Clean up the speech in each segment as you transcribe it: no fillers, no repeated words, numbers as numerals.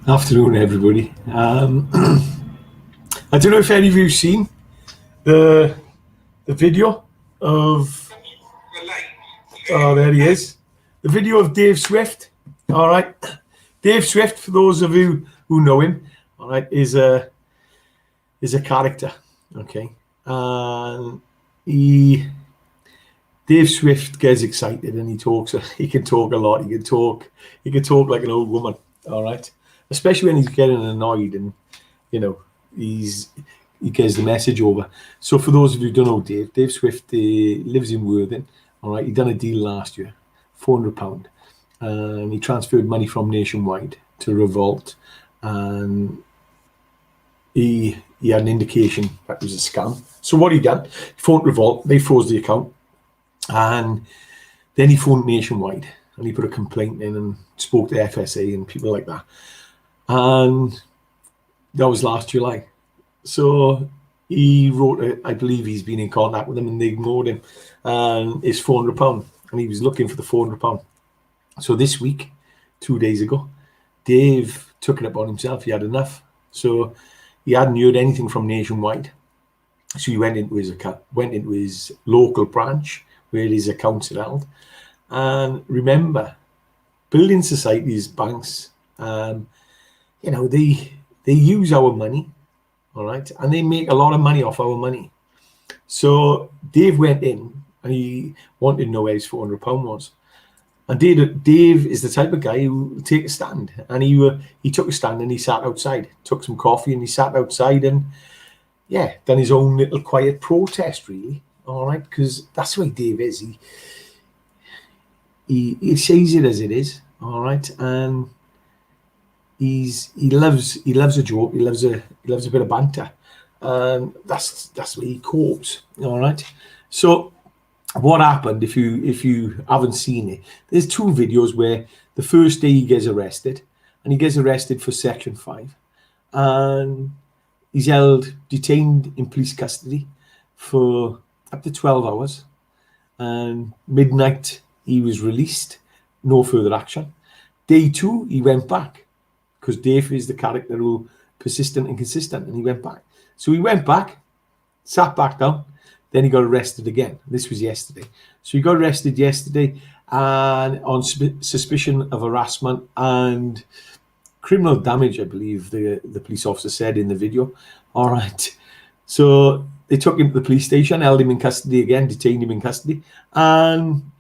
Afternoon, everybody. I don't know if any of you've seen the the video of. Oh, there he is. The video of Dave Swift. All right, Dave Swift. For those of you who know him, all right, is a character. Okay, and he Dave Swift gets excited and he talks. He can talk a lot. He can talk. He can talk like an old woman. All right, especially when he's getting annoyed and you know he's he gets the message over. So for those of you who don't know Dave Swift lives in Worthing. All right, he done a deal last year, £400, and he transferred money from Nationwide to Revolt, and he had an indication that it was a scam. So what he done, he phoned Revolt, they froze the account, and then he phoned Nationwide and he put a complaint in and spoke to FSA and people like that. And that was last July. So he wrote, I believe he's been in contact with them and they ignored him. And it's £400. And he was looking for the £400. So this week, 2 days ago, Dave took it upon himself. He had enough. So he hadn't heard anything from Nationwide. So he went into his local branch where his accounts are held. And remember, building societies, banks, they use our money, all right, and they make a lot of money off our money. So Dave went in and he wanted to know where his £400 was. And Dave is the type of guy who will take a stand. And he took a stand and he sat outside, took some coffee and he sat outside and, yeah, done his own little quiet protest, really. All right, because that's the way Dave is. He says it as it is, all right, and he loves a joke. He loves a bit of banter, and that's the way he copes. All right. So what happened? If you haven't seen it, there's two videos where the first day he gets arrested, and he gets arrested for Section 5, and he's detained in police custody for up to 12 hours, and midnight he was released. No further action. Day 2 he went back, because Dave is the character who persistent and consistent, and he went back. So he went back, sat back down, then he got arrested again. This was yesterday. So he got arrested yesterday and on suspicion of harassment and criminal damage, I believe the police officer said in the video. All right. So they took him to the police station, held him in custody again, detained him in custody. And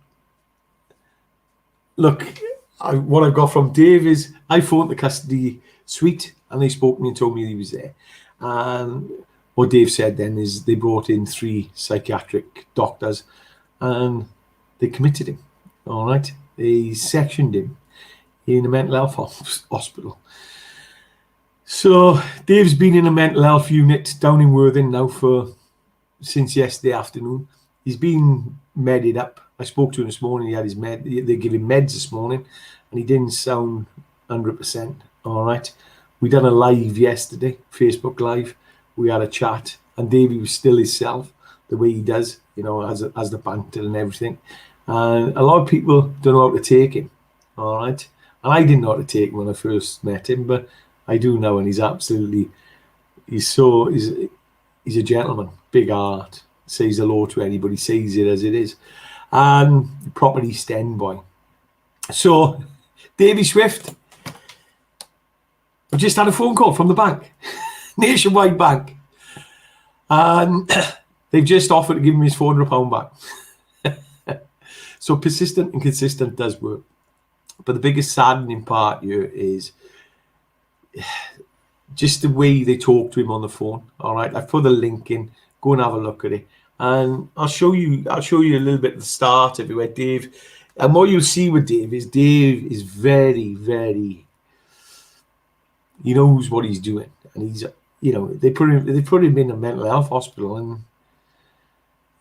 look, what I've got from Dave is I phoned the custody suite and they spoke to me and told me he was there. And what Dave said then is they brought in 3 psychiatric doctors and they committed him. All right. They sectioned him in a mental health hospital. So Dave's been in a mental health unit down in Worthing now since yesterday afternoon. He's been medded up. I spoke to him this morning. He had his they gave him meds this morning, and he didn't sound 100%. All right. We done a live yesterday, Facebook Live. We had a chat, and Davey was still himself, the way he does, as the banter and everything. And a lot of people don't know how to take him. All right. And I didn't know how to take him when I first met him, but I do now, and he's a gentleman, big heart, says hello to anybody, says it as it is, and proper East End boy. So, Davey Swift, I've just had a phone call from the bank, Nationwide Bank, and they've just offered to give him his £400 back. So persistent and consistent does work. But the biggest saddening part here is just the way they talk to him on the phone. All right, I've put the link in. Go and have a look at it, and I'll show you a little bit at the start of it where Dave. And what you'll see with Dave is very, very. He knows what he's doing, and he's they put him in a mental health hospital, and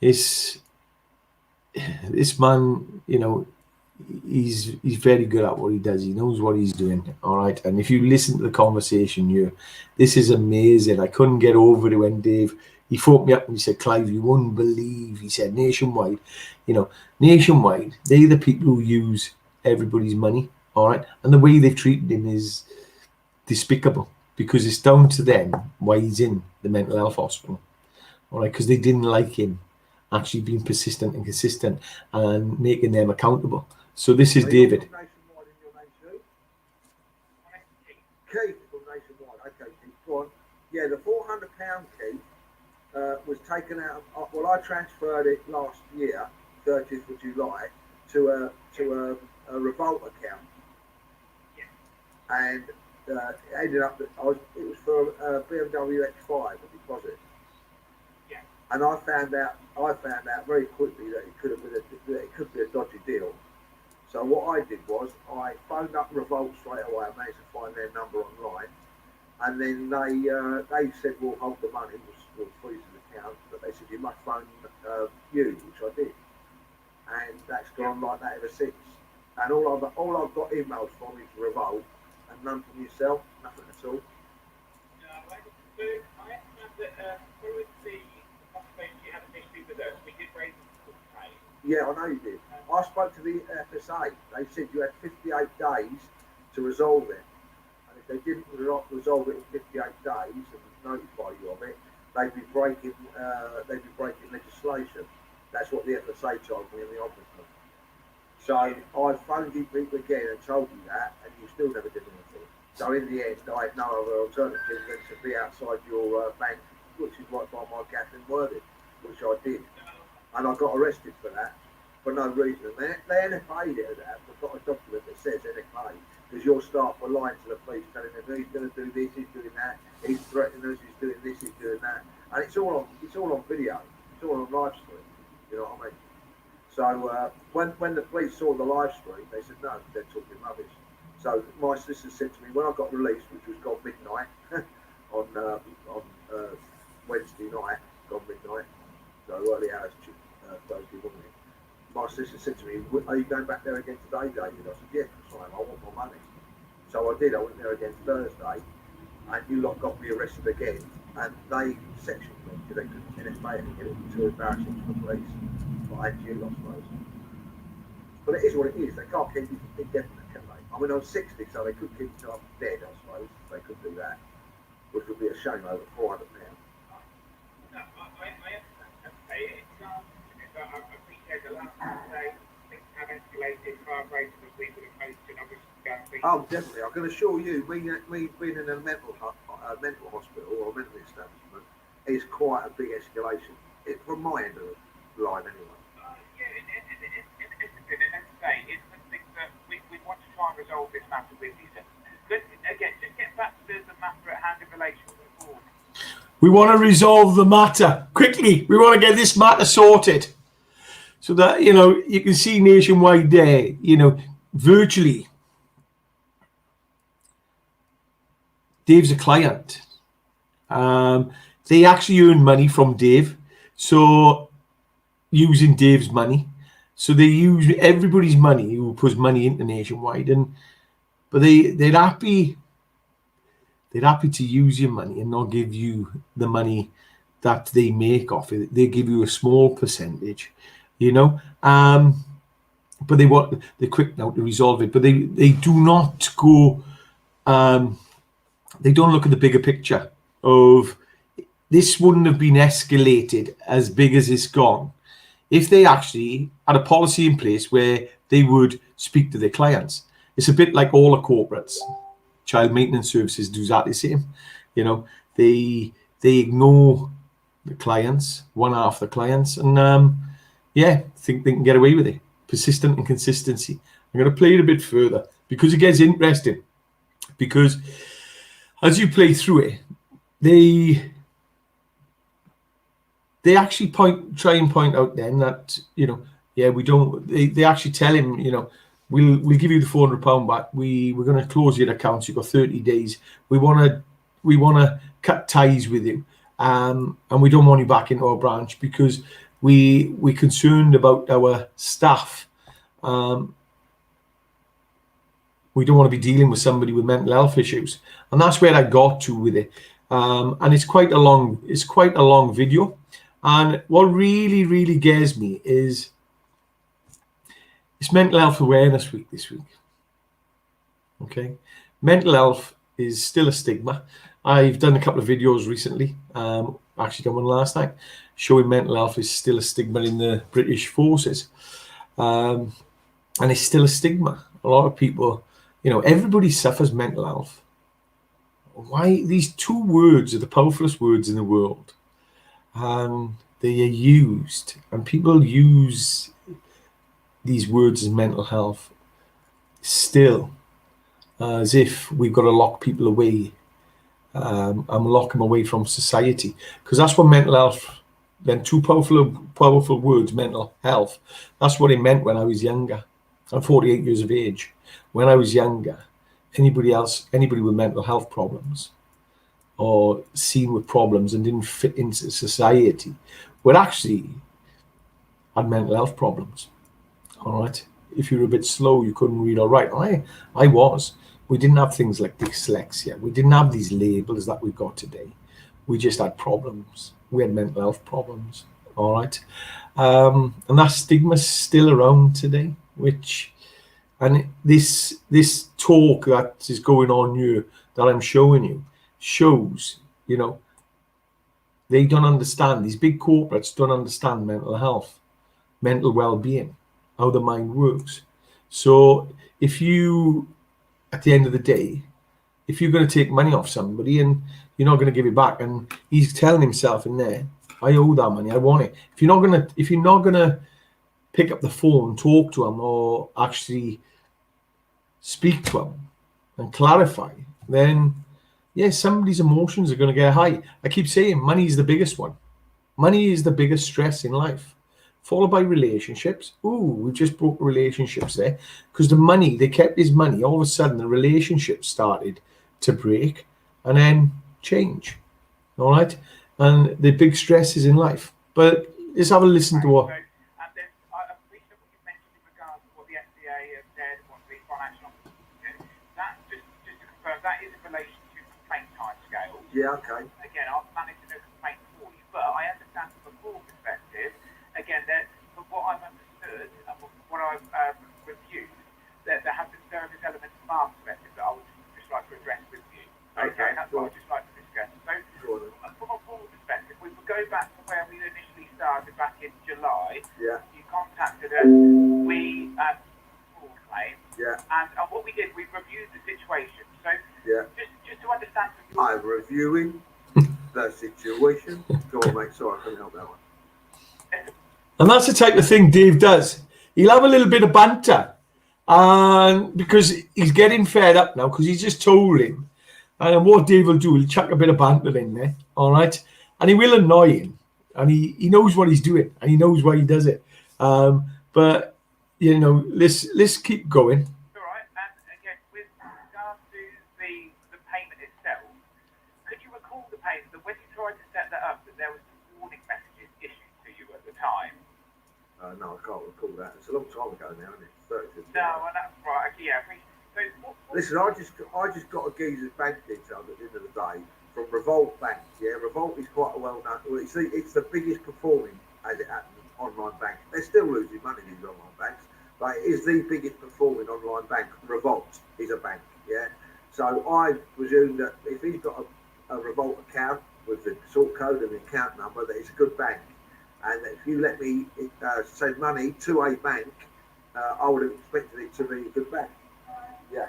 this man, he's very good at what he does. He knows what he's doing. All right. And if you listen to the conversation here, this is amazing. I couldn't get over it when Dave, he phoned me up and he said, Clive, you wouldn't believe, he said, Nationwide, Nationwide, they're the people who use everybody's money. All right. And the way they've treated him is despicable, because it's down to them why he's in the mental health hospital. All right, because they didn't like him actually being persistent and consistent and making them accountable. So this is David. Keith from Nationwide. Okay, Keith, go on. Yeah, the £400, Keith, was taken out of, well, I transferred it last year, 30th of July, to a Revolt account. Yeah. And it ended up that it was for a BMW X5, a deposit. Yeah. And I found out very quickly that it could be a dodgy deal. So what I did was I phoned up Revolt straight away. I managed to find their number online, and then they said we'll hold the money, we'll freeze the account, but they said you must phone you, which I did, and that's gone like that ever since. And all I've got emails from is Revolt, and none from yourself, nothing at all. No, I understand that following the conversation you had initially with us, we did raise the claim. Yeah, I know you did. I spoke to the FSA. They said you had 58 days to resolve it. And if they didn't resolve it in 58 days and notify you of it, they'd be breaking legislation. That's what the FSA told me in the ombudsman. So I phoned you people again and told you that, and you still never did anything. So in the end, I had no other alternative than to be outside your bank, which is right by my gap in wording, which I did. And I got arrested for that. For no reason. They NFA'd it as that. I've got a document that says NFA, because your staff were lying to the police, telling them he's going to do this, he's doing that, he's threatening us, he's doing this, he's doing that, and it's all on video, it's all on live stream. You know what I mean? So when the police saw the live stream, they said no, they're talking rubbish. So my sister said to me when I got released, which was gone midnight on Wednesday night, gone midnight, so early hours Thursday morning. My sister said to me, are you going back there again today, David? I said, yeah, because I want my money. So I did. I went there again Thursday, and you lot got me arrested again, and they sectioned me because they couldn't NFA it and get it too embarrassing for the police. But I had you lot, I suppose. But it is what it is. They can't keep you indefinite, can they? I mean, I'm 60, so they could keep me dead, I suppose. They could do that, which would be a shame over £400. No, I understand. Okay, I appreciate the last day things have escalated far greater than we would have hoped, and obviously oh, definitely. I can assure you, me being in a mental hospital or a mental establishment is quite a big escalation. From my end of the line, anyway. Yeah, and as I say, it's something that we want to try and resolve this matter with you. So, again, just get back to the matter at hand in relation to the board. We want to resolve the matter quickly. We want to get this matter sorted. So that, you can see nationwide there, virtually, Dave's a client. They actually earn money from Dave. So using Dave's money. So they use everybody's money who puts money into Nationwide. But they're happy to use your money and not give you the money that they make off it. They give you a small percentage. But they're quick now to resolve it. But they do not go. They don't look at the bigger picture of this. Wouldn't have been escalated as big as it's gone if they actually had a policy in place where they would speak to their clients. It's a bit like all the corporates. Child maintenance services do exactly the same. They ignore the clients, one half the clients, and think they can get away with it. Persistent and consistency. I'm going to play it a bit further because it gets interesting. Because as you play through it, they actually try and point out then that we don't. They actually tell him we'll give you the £400 back. We're going to close your accounts. You've got 30 days. We want to cut ties with you, and we don't want you back into our branch because we're concerned about our staff. We don't want to be dealing with somebody with mental health issues, and that's where I got to with it. And it's quite a long video. And what really, really gets me is it's Mental Health Awareness Week this week. Okay, mental health is still a stigma. I've done a couple of videos recently, actually done one last night, showing mental health is still a stigma in the British forces. And it's still a stigma. A lot of people, everybody suffers mental health. Why? These two words are the powerfulest words in the world. And they are used, and people use these words as mental health still as if we've got to lock people away and lock them away from society, because that's what mental health, then two powerful words, mental health, that's what it meant when I was younger. I'm 48 years of age. When I was younger, anybody with mental health problems or seen with problems and didn't fit into society were actually had mental health problems. All right. If you were a bit slow, you couldn't read or write. I was. We didn't have things like dyslexia. We didn't have these labels that we've got today. We just had problems. We had mental health problems. All right. And that stigma's still around today, and this talk that is going on here that I'm showing you shows, they don't understand. These big corporates don't understand mental health, mental well-being, how the mind works. So if you, at the end of the day, if you're going to take money off somebody and you're not going to give it back, and he's telling himself in there, I owe that money, I want it. If you're not gonna pick up the phone, talk to him, or actually speak to him and clarify, then somebody's emotions are going to get high. I keep saying money is the biggest one. Money is the biggest stress in life, followed by relationships. We just broke relationships there, because the money, they kept his money. All of a sudden, the relationship started to break and then change. All right, and the big stresses in life. But let's have a listen to what. I appreciate what you mentioned in regards to what the FDA has said, what the financial officer said. That just to confirm, that is in relation to complaint timescales. Yeah, okay. Again, I've managed to do a complaint for you, but I understand from a full perspective. Again, that from what I've understood and what I've reviewed, that there have been various elements from our perspective that I would just like to address with you. Okay, that's what I'd just like to discuss. So, from a full perspective, we would go back to where we initially started back in July. Yeah. You contacted us. We fraud claim. Yeah. And what we did, we reviewed the situation. So, just to understand. I'm reviewing the situation. Go on, mate. Sorry, I couldn't help that one. And that's the type of thing Dave does. He'll have a little bit of banter, and because he's getting fed up now, because he's just told him. And what Dave will do, he'll chuck a bit of banter in there, all right? And he will annoy him, and he knows what he's doing, and he knows why he does it. But let's keep going. All right. And again, with regards to the payment itself, could you recall the payment that when you tried to set that up, that there was some warning messages issued to you at the time? No, I can't recall that. It's a long time ago now, isn't it? 30 No, and that's right. Yeah. So listen, I just got a geezer's bank details at the end of the day from Revolt Bank. Yeah, Revolt is quite a well-known. Well, it's the biggest performing, as it happens, online bank. They're still losing money, these online banks, but it is the biggest performing online bank. Revolt is a bank. Yeah, so I presume that if he's got a Revolt account with the sort code and the account number, that it's a good bank. And if you let me send money to a bank, I would have expected it to be a good bank. Yeah.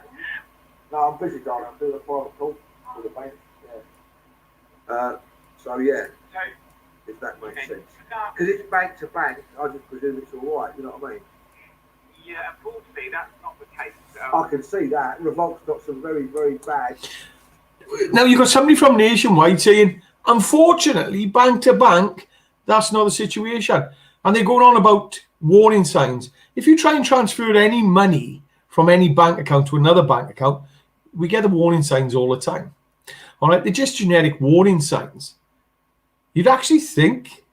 No, I'm busy, darling. I'm doing a private call for the bank. Yeah. So if that makes sense. Because it's bank to bank, I just presume it's all right. You know what I mean? Yeah, unfortunately, that's not the case. I can see that. Revolt's got some very, very bad. Now you've got somebody from Nationwide saying, unfortunately, bank to bank, that's not the situation. And they're going on about warning signs. If you try and transfer any money from any bank account to another bank account, we get the warning signs all the time. All right, they're just generic warning signs. You'd actually think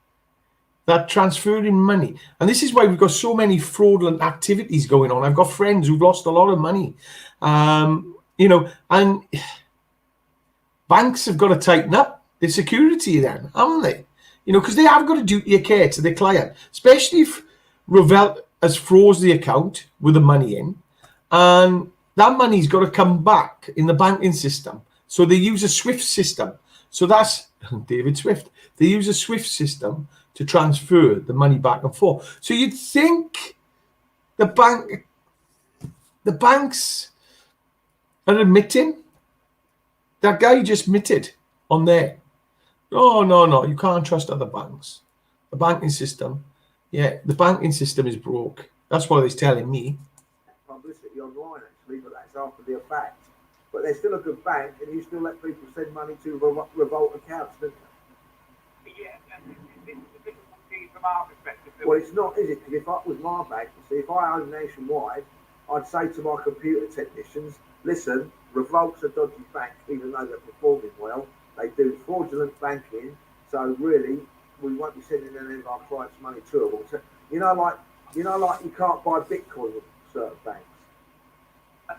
that transferring money, and this is why we've got so many fraudulent activities going on. I've got friends who've lost a lot of money, and banks have got to tighten up their security then, haven't they? Because they have got a duty of care to their client, especially if Revolt has froze the account with the money in, and that money's got to come back in the banking system So they use a SWIFT system. So that's David Swift. They use a SWIFT system to transfer the money back and forth. So you'd think the banks are admitting. That guy just admitted on there. Oh, no, you can't trust other banks. The banking system is broke. That's what he's telling me. Publicity online, actually, but that's after the fact. But they're still a good bank, and you still let people send money to revolt accounts, don't you? Yeah, and this is the difficulty from our perspective. Well, it's not, is it? Because if I was my bank, you see, if I owned Nationwide, I'd say to my computer technicians, listen, Revolt's a dodgy bank, even though they're performing well. They do fraudulent banking, so really, we won't be sending any of our clients' money to them. So, you know, like you can't buy Bitcoin with certain banks.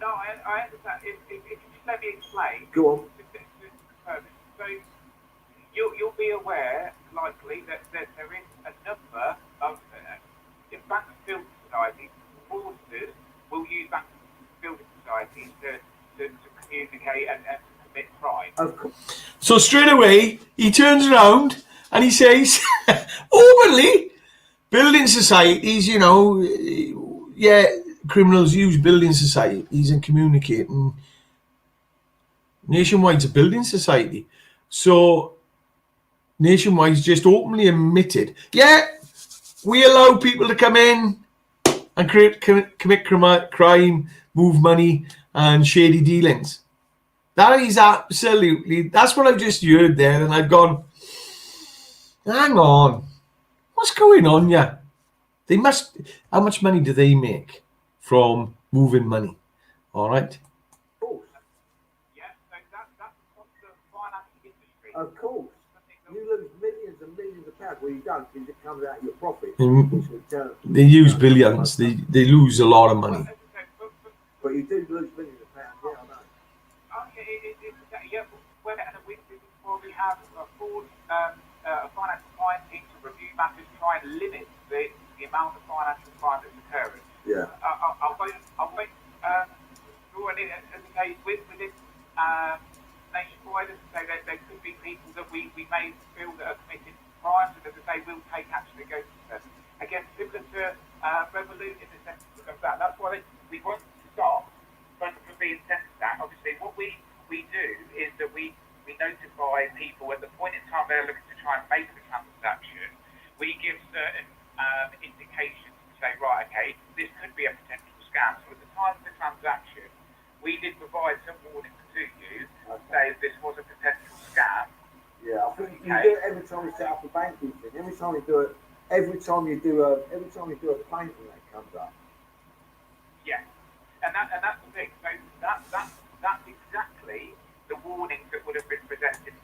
No, I understand. If you just let me explain. Go on. So you'll be aware, likely, that there is a number of bank building societies, fraudsters will use bank building societies to communicate and commit crime. Of course. So straight away, he turns around and he says, openly, building societies, criminals use building societies and communicating. Nationwide's a building society. So Nationwide's just openly admitted, we allow people to come in and commit crime, move money, and shady dealings. That is absolutely, that's what I've just heard there, and I've gone, hang on, what's going on here? How much money do they make from moving money? All right. Of course. Yeah, so that's what the finance industry. Of course. You lose millions and millions of pounds. Well, you don't, because it comes out of your profit. They use billions. They lose a lot of money. But you do lose millions of pounds, yeah, I know. We have a financial crime team to review matters, try and limit the amount of financial crime that's occurring. Yeah. I won't draw any, as I say, within Nationwide, as I say, there could be people that we may feel that are committing crimes, and as I say, we'll take action against them. Again, similar to Revolut in the sense of that. That's why we won't stop from being sent to that. Obviously, what we do is that we notify people at the point in time they're looking to try and make the transaction. We give certain indications to say, right, okay, this could be a potential scam. So at the time of the transaction, we did provide some warnings to you, say this was a potential scam. Yeah, I think you do it every time you set up a banking thing. Every time you do a claim that comes up. Yeah, and that's the thing. So that's exactly the warnings that would have been presented.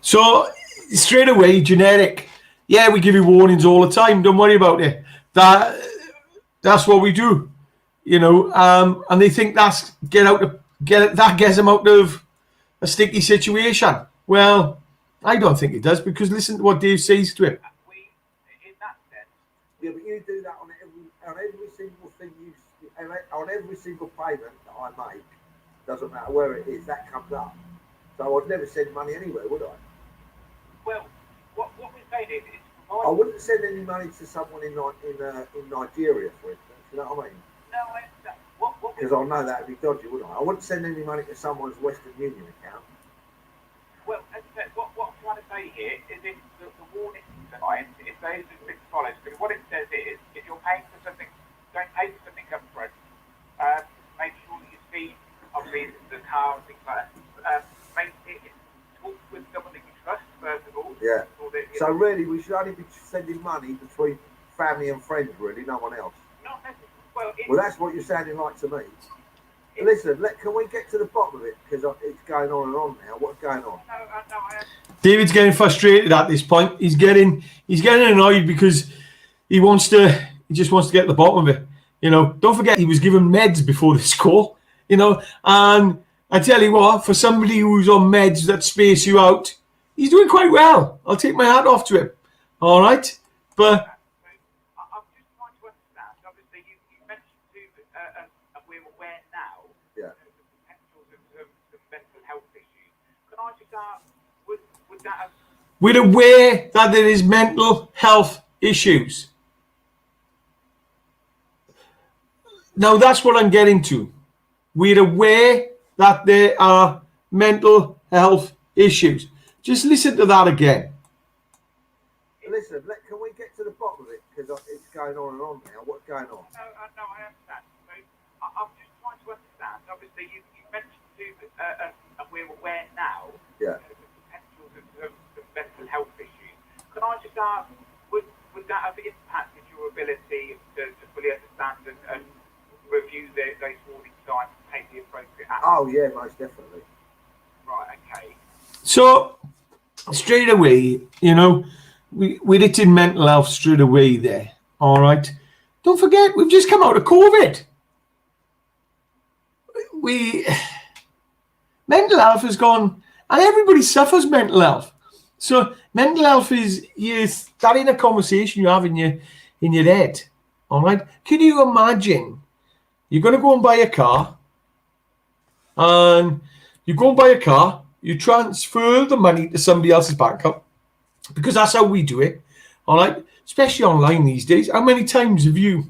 So straight away, generic. Yeah, we give you warnings all the time. Don't worry about it. That's what we do, and they think that gets them out of a sticky situation. Well, I don't think it does, because listen to what Dave says to him. In that sense. Yeah, but you do that on every single thing on every single payment that I make. Doesn't matter where it is, that comes up. So I'd never send money anywhere, would I? Well, what we say is I wouldn't send any money to someone in Nigeria, for instance. You know what I mean? No, I understand. Because I know that would be dodgy, wouldn't I? I wouldn't send any money to someone's Western Union account. Well, as I said, what I'm trying to say here is if the warning signs, if those have been followed, because what it says is, if you're paying for something, don't pay for something up front. Make sure that you see, obviously, the car and things like that. Talk with someone that you trust, first of all. Yeah. So really, we should only be sending money between family and friends, really, no one else. Not necessarily. Well, that's what you're sounding like to me. Listen, can we get to the bottom of it? Because it's going on and on now. What's going on? No, David's getting frustrated at this point. He's getting annoyed because he just wants to get to the bottom of it. Don't forget he was given meds before this call. And I tell you what, for somebody who's on meds that space you out, he's doing quite well. I'll take my hat off to him. All right, but. I'm just trying to understand. Obviously, you mentioned too that we're aware now of the potential of some mental health issues. would that have... We're aware that there is mental health issues. Now that's what I'm getting to. We're aware that there are mental health issues. Just listen to that again. Listen, can we get to the bottom of it? Because it's going on and on now. What's going on? No, I understand. So I'm just trying to understand. Obviously, you mentioned and we're aware now Yeah. of the potential of mental health issues. Can I just ask, would that have impacted your ability to fully understand and review those warning signs and take the appropriate action? Oh, yeah, most definitely. Right, okay. So straight away, you know, we're hitting mental health straight away there. All right. Don't forget, we've just come out of COVID. Mental health has gone, and everybody suffers mental health. So mental health is that in a conversation you have in your head. All right. Can you imagine you're going to go and buy a car, and you go and buy a car, you transfer the money to somebody else's bank account, because that's how we do it. All right. Especially online these days. How many times have you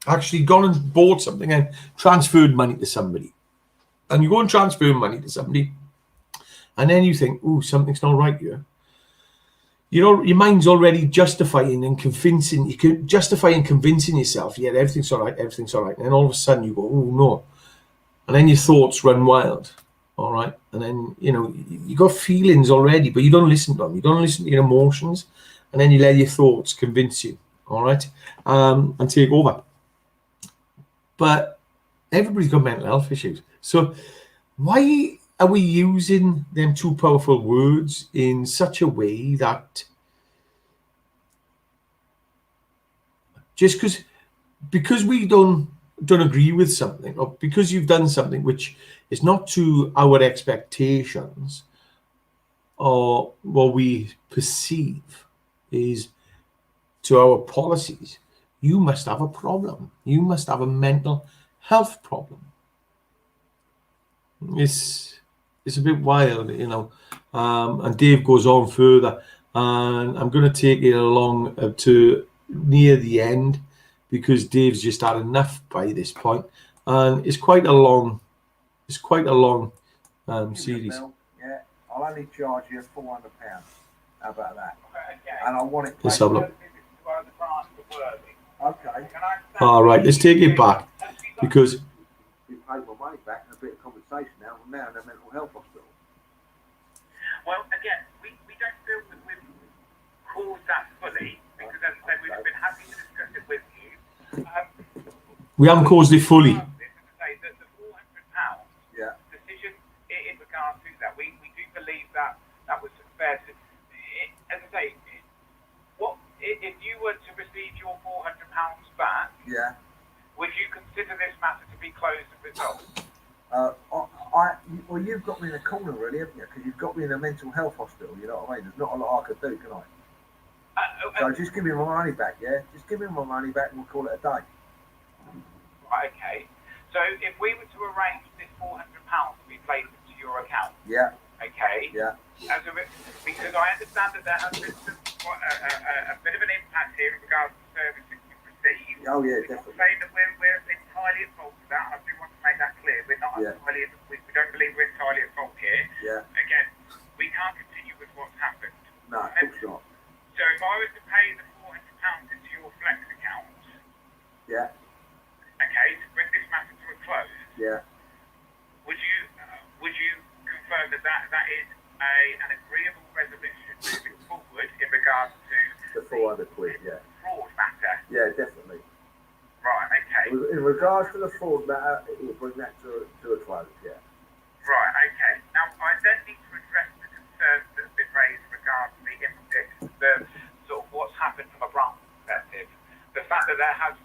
actually gone and bought something and transferred money to somebody? And you go and transfer money to somebody, and then you think, "Oh, something's not right here." You know, your mind's already justifying and convincing. You can justify and convincing yourself, "Yeah, everything's all right, everything's all right." And then all of a sudden you go, "Oh no," and then your thoughts run wild. All right, and then you got feelings already, but you don't listen to them. You don't listen to your emotions, and then you let your thoughts convince you. All right, and take over. But everybody's got mental health issues, so why are we using them two powerful words in such a way that just because we don't agree with something, or because you've done something which is not to our expectations, or what we perceive is to our policies, you must have a problem. You must have a mental health problem. It's a bit wild, and Dave goes on further, and I'm going to take it along to near the end, because Dave's just had enough by this point, and it's quite a long series. Yeah, I'll only charge you £400. How about that? And I want it. Let's have a look. Okay. All right, let's take it back, because You paid my money back and a bit of compensation now. I'm now in a mental health hospital. Well, again, we don't feel that we've caused that fully, because as I said, we've been happy to discuss it with you. we haven't caused it fully. The £400 Yeah. decision in regards to that, we do believe that was fair to. As I say, what if you were to receive your £400 back? Yeah. Would you consider this matter to be closed and resolved? Well, you've got me in a corner, really, haven't you? Because you've got me in a mental health hospital. You know what I mean? There's not a lot I could do, can I? So just give me my money back, yeah? Just give me my money back and we'll call it a day. Right, okay. So if we were to arrange this £400 to be placed into your account, Yeah. okay? Yeah. Because I understand that there has been a bit of an impact here in regards to the services you received. Oh, yeah, I'm not definitely. saying that we're entirely at fault for that. I do want to make that clear. We're not entirely, we don't believe we're entirely at fault here. Yeah. Again, we can't continue with what's happened. No, of course not. So if I was to pay the £400 into your Flex account, Yeah. okay, to bring this matter to a close, Yeah. would you confirm that is an agreeable resolution moving forward in regards to The 400 quid, yeah. fraud matter? Yeah, definitely. Right, okay. In regards to the fraud matter, it will bring that to a close, yeah. Right, okay. Now, I then need to address the concerns that have been raised regarding the sort of what's happened from a branch perspective. The fact that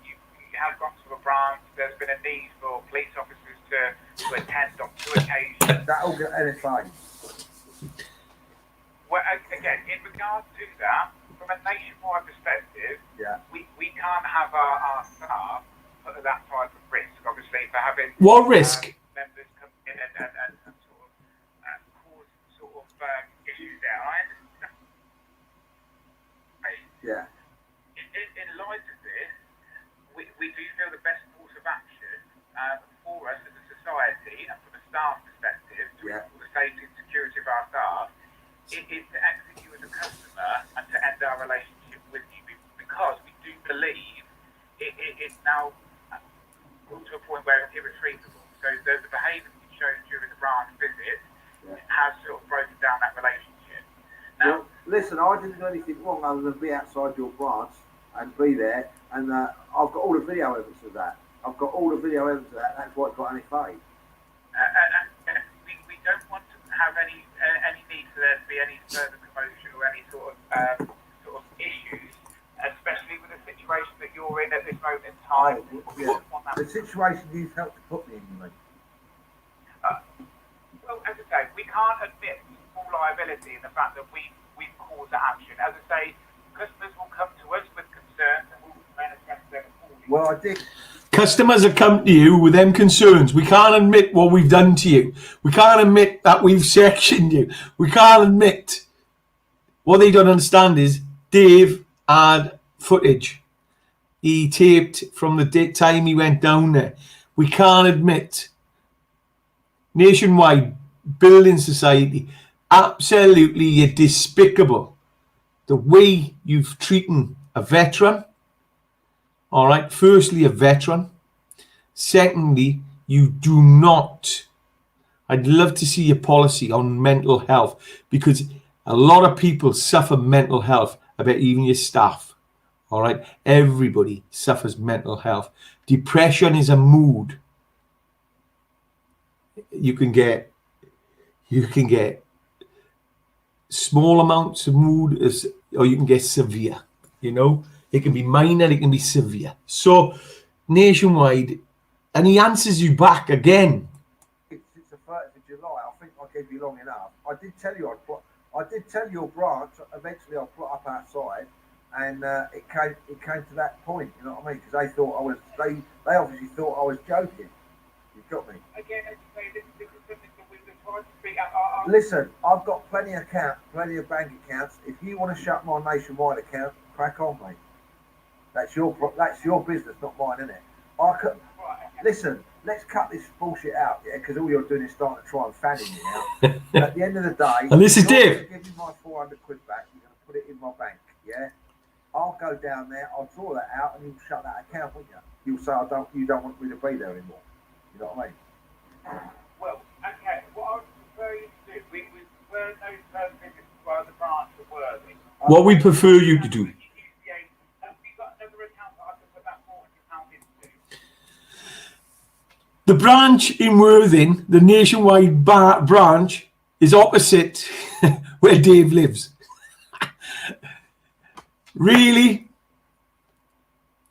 you have gone to a branch, there's been a need for police officers to attend on 2 occasions. That'll get anything. Well, again, in regards to that, from a nationwide perspective, Yeah. we can't have our staff put at that type of risk, obviously, for having What risk? members come in and sort of cause sort of we do feel the best course of action for us as a society and from a staff perspective to ensure the safety and security of our staff is to exit you as a customer and to end our relationship with you, because we do believe it's now to a point where it's irretrievable. So the behaviour that you showed during the branch visit has sort of broken down that relationship. Now, well, listen, I didn't do anything wrong other than be outside your branch and be there, and I've got all the video evidence of that. I've got all the video evidence of that. That's why it got any fade. We don't want to have any need for there to be any further commotion or any sort of issues, especially with the situation that you're in at this moment in time. The situation you've helped to put me in, you mean? Well, as I say, we can't admit full liability in the fact that we've caused that action. As I say, customers will come to us with concerns and we'll address them accordingly. Well, I did. Customers have come to you with them concerns. We can't admit what we've done to you. We can't admit that we've sectioned you. We can't admit. What they don't understand is Dave had footage. He taped from the time he went down there. We can't admit. Nationwide building society, absolutely despicable. The way you've treated a veteran. All right. Firstly, a veteran. Secondly, you do not. I'd love to see a policy on mental health, because a lot of people suffer mental health. I bet even your staff. All right. Everybody suffers mental health. Depression is a mood. You can get small amounts of mood, or you can get severe. You know, it can be minor, it can be severe. So Nationwide, and he answers you back again. It's the 30th of July. I think I gave you long enough. I did tell you I did tell your branch eventually I'll put up outside, and it came to that point. You know what I mean? Because they obviously thought I was joking. You got me. Again, as you say, this is something that we've been trying to speak out. Listen, I've got plenty of bank accounts. If you want to shut my Nationwide account, crack on, mate. That's your business, not mine, isn't it? Listen, let's cut this bullshit out, yeah, because all you're doing is starting to try and fanny me now. At the end of the day, and this is Dave. Give me my 400 quid back. You're going to put it in my bank, yeah. I'll go down there. I'll draw that out, and you'll shut that account, won't you? You'll say you don't want me to be there anymore. You know what I mean? Well, okay. What I would prefer you to do, we prefer those first visits by the branch of Worthing. What we prefer you to do. The branch in Worthing, the Nationwide branch, is opposite where Dave lives. Really?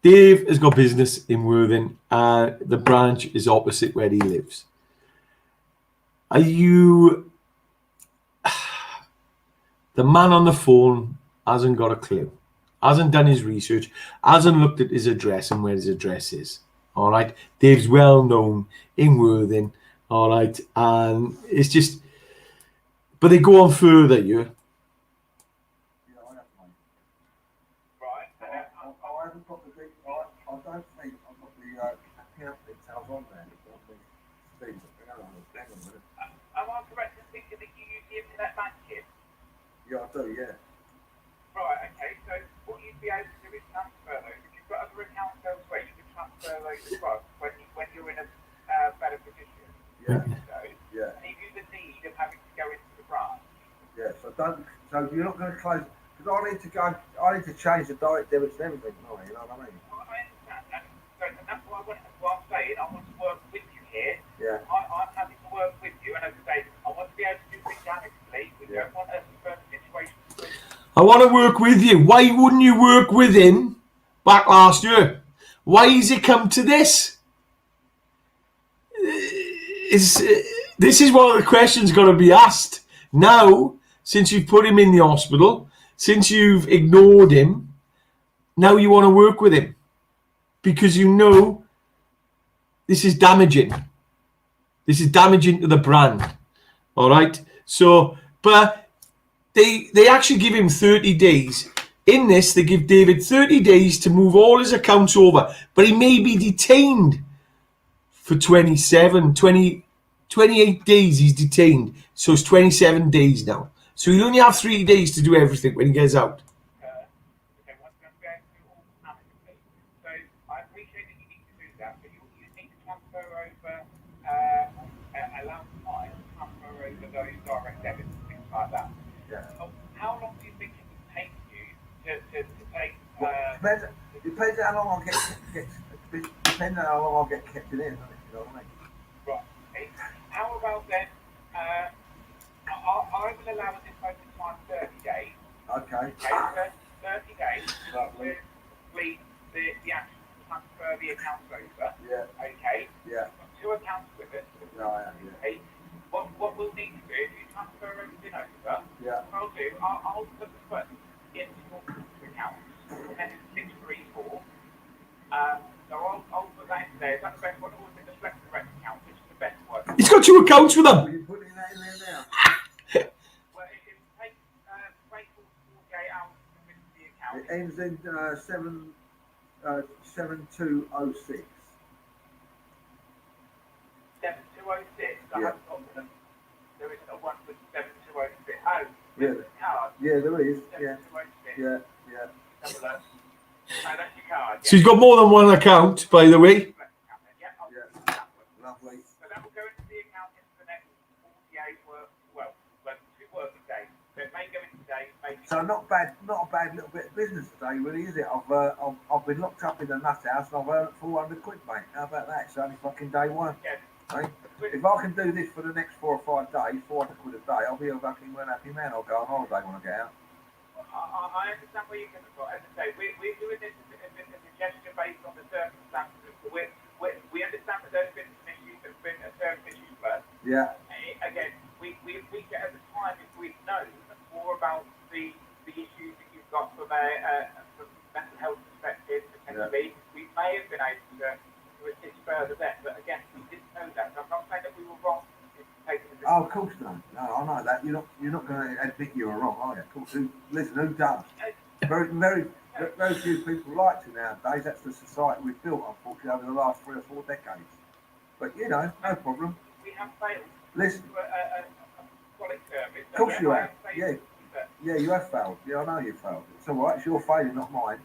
Dave has got business in Worthing, and the branch is opposite where he lives. Are you... The man on the phone hasn't got a clue. Hasn't done his research. Hasn't looked at his address and where his address is. All right, Dave's well known in Worthing. All right, and it's just, but they go on further. You. Yeah, I have money. Right. I haven't got the. I don't think I've got the account details on there. Hang on a minute. Am I correct in thinking that you use the internet banking? Yeah, I do. Yeah. Right. Okay. So what you'd be able to do is transfer those. If you've got other accounts elsewhere, you can transfer those across when you're in a better position. Yeah. Yeah. Leave you the need of having to go into the branch. Yeah. So you're not going to close, because I need to change the direct debits and everything. No, you know what I mean? Well, I understand, and that's why I'm saying I want to work with you here. Yeah. I'm happy to work with you, and as I say, I want to be able to do things amicably. We don't want a further situation. I want to work with you. Why wouldn't you work with him back last year? Why has it come to this? This is one of the questions got to be asked now, since you've put him in the hospital, since you've ignored him. Now you want to work with him because you know this is damaging. This is damaging to the brand. All right. So, but they actually give him 30 days In this, they give David 30 days to move all his accounts over, but he may be detained for 28 days. He's detained, so it's 27 days now. So he'll only have 3 days to do everything when he gets out. Okay, once I'm going to all amicably. So I appreciate that you need to do that, but you need to transfer over, allow time to transfer over those direct debits and things like that. Yeah. How long do you think it would take you to take? Depends how long I get depends how long I get kept in, doesn't it? You know what I mean? Right. Okay. How about then? I will allow at this moment in time 30 days. Okay. Okay. 30 days. Lovely. To complete the action to transfer the accounts over. Yeah. Okay. Yeah. We've got 2 accounts with it. Yeah. Yeah. Okay. What we'll need to do is you transfer everything over. Yeah. What I'll do, I'll put the funds into your account, and it's 634. So I'll put that in there. Is that the best one? Or is it the select direct account, which is the best one? He's got 2 accounts with Are him. you putting that in there now? Well, it takes 48 hours to finish the account. It ends in 7206. 7206. I Yeah. haven't got them. There isn't a one with 7206. Oh, Yeah. there's a card. Yeah, there is. Yeah. 7206. Yeah. Yeah. Have a look. Oh, that's your card. So he's got more than one account, by the way. Yeah, I'll Yeah. do that one. Lovely. So that will go into the account in the next 48 2 working days. So it may go in today, maybe. So not a bad little bit of business today, really, is it? I've been locked up in the nut house and I've earned 400 quid, mate. How about that? It's only fucking day one. Yeah. Right? If I can do this for the next 4 or 5 days, 400 quid a day, I'll be a fucking well happy man. I'll go on holiday when I get out. I understand where you're coming from. As I say, we're doing this as a gesture based on the circumstances. We understand that there's been some issues, there's been a service issue first. Yeah. Again, we appreciate at the time if we'd known more about the issues that you've got from a mental health perspective, potentially, we may have been able to assist further then. But again, we didn't know that. So I'm not saying that we were wrong in taking the decision. Oh, of course not. No, I know that. You're not going to admit you were wrong, are you? Of course. Who does? Very few people like to nowadays. That's the society we've built, unfortunately, over the last 3 or 4 decades. But no problem. We have failed. Listen. To a quality service. Of course you have. Yeah, you have failed. Yeah, I know you failed. It's all right. It's your failure, not mine.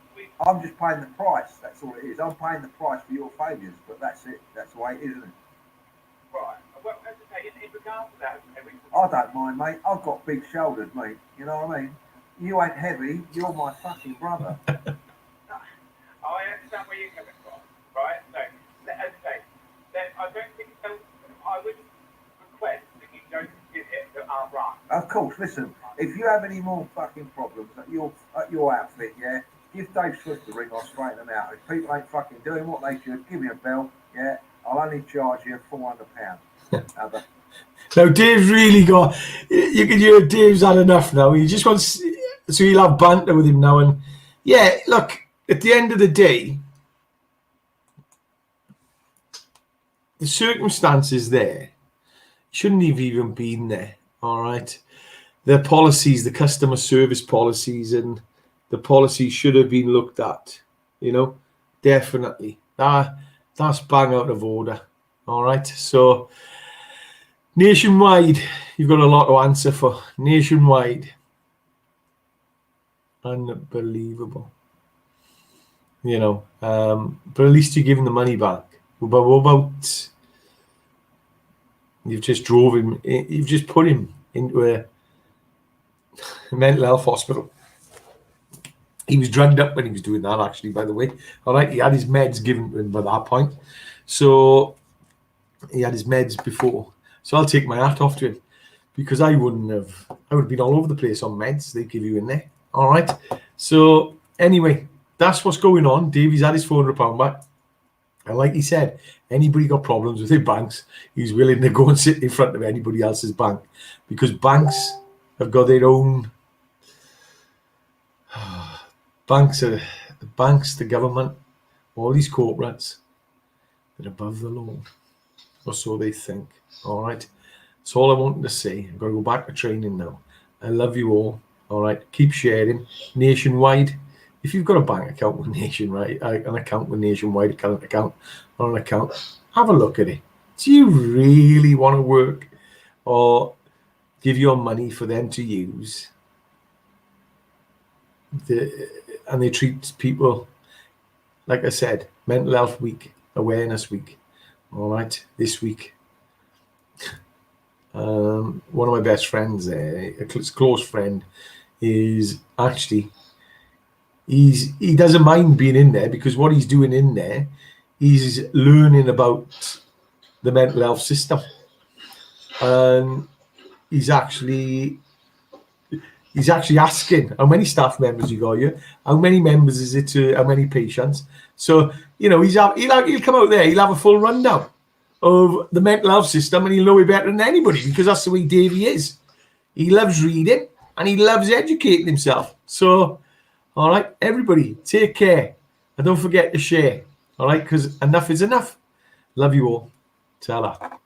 I'm just paying the price. That's all it is. I'm paying the price for your failures. But that's it. That's the way it is, isn't it? Right. Well, as I say, in regards to that, I don't mind, mate. I've got big shoulders, mate. You know what I mean? You ain't heavy. You're my fucking brother. I understand where you're coming from, right? So, as I say, I don't think so. I would request that you don't give it that aren't right. Of course. Listen, if you have any more fucking problems at your outfit, yeah, give Dave Swift a ring. I'll straighten them out. If people ain't fucking doing what they should, give me a bell. Yeah, I'll only charge you £400. Now Dave's really got. You can hear Dave's had enough now. He just wants. So he'll have banter with him now. And yeah, look. At the end of the day, the circumstances there shouldn't have even been there. All right, the policies, the customer service policies, and the policies should have been looked at. Definitely. That's bang out of order. All right, so nationwide, you've got a lot to answer for. Nationwide, unbelievable. But at least you're giving the money back. But what about you've just drove him? You've just put him into a mental health hospital. He was drugged up when he was doing that, actually, by the way. All right, he had his meds given to him by that point. So he had his meds before. So I'll take my hat off to him because I would have been all over the place on meds they give you in there. All right. So anyway, that's what's going on. Davey's had his £400 back. And like he said, anybody got problems with their banks, he's willing to go and sit in front of anybody else's bank because banks have got their own. Banks, the government, all these corporates, they're above the law. Or so they think. All right. That's all I wanted to say. I've got to go back to training now. I love you all. All right, keep sharing. Nationwide, if you've got a bank account with Nationwide, an account with Nationwide, account, or an account, have a look at it. Do you really want to work or give your money for them to use? And they treat people, like I said, Mental Health Week, Awareness Week. All right, this week. One of my best friends there, a close friend, is actually, he doesn't mind being in there, because what he's doing in there, he's learning about the mental health system, and he's actually asking how many staff members you got here, how many members is it to how many patients. So he'll come out there, he'll have a full rundown of the mental health system, and he'll know it better than anybody, because that's the way Davey is. He loves reading and he loves educating himself. So, all right, everybody, take care and don't forget to share. All right, because enough is enough. Love you all. Ta-ra.